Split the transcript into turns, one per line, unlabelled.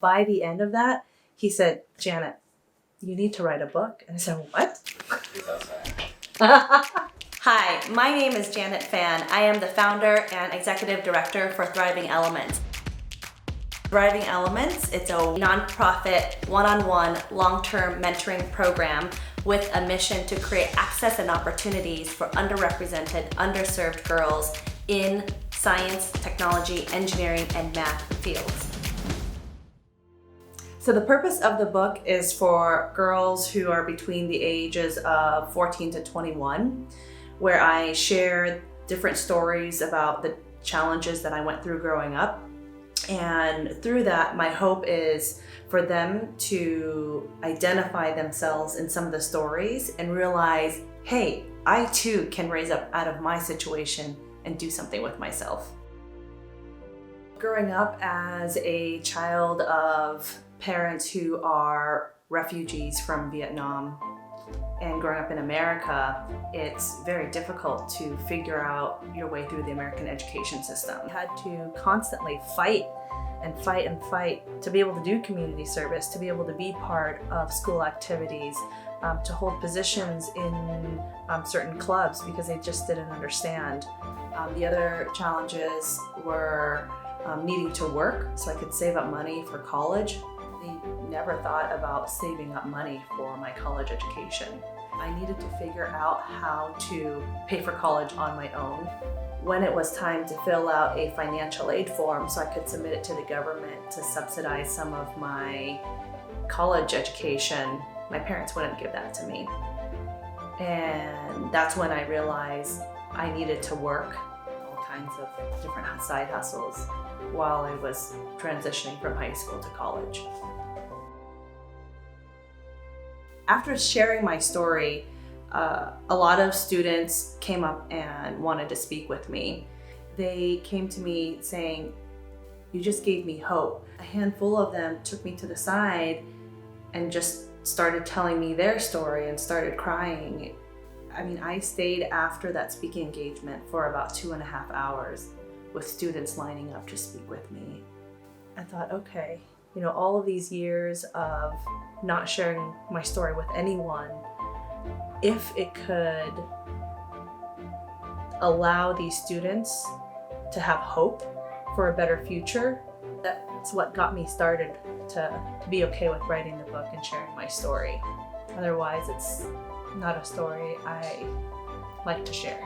By the end of that, he said, "Janet, you need to write a book." And I said, "What?"
Hi, my name is Janet Fan. I am the founder and executive director for Thriving Elements. Thriving Elements, it's a nonprofit, one-on-one, long-term mentoring program with a mission to create access and opportunities for underrepresented, underserved girls in science, technology, engineering, and math fields. So the purpose of the book is for girls who are between the ages of 14 to 21, where I share different stories about the challenges that I went through growing up. And through that, my hope is for them to identify themselves in some of the stories and realize, hey, I too can raise up out of my situation and do something with myself. Growing up as a child of parents who are refugees from Vietnam and growing up in America, it's very difficult to figure out your way through the American education system. I had to constantly fight to be able to do community service, to be able to be part of school activities, to hold positions in certain clubs because they just didn't understand. The other challenges were needing to work so I could save up money for college. I never thought about saving up money for my college education. I needed to figure out how to pay for college on my own. When it was time to fill out a financial aid form so I could submit it to the government to subsidize some of my college education, my parents wouldn't give that to me. And that's when I realized I needed to work all kinds of different side hustles while I was transitioning from high school to college. After sharing my story, a lot of students came up and wanted to speak with me. They came to me saying, "You just gave me hope." A handful of them took me to the side and just started telling me their story and started crying. I mean, I stayed after that speaking engagement for about 2.5 hours with students lining up to speak with me. I thought, okay, all of these years of not sharing my story with anyone, if it could allow these students to have hope for a better future, that's what got me started to be okay with writing the book and sharing my story. Otherwise, it's not a story I like to share.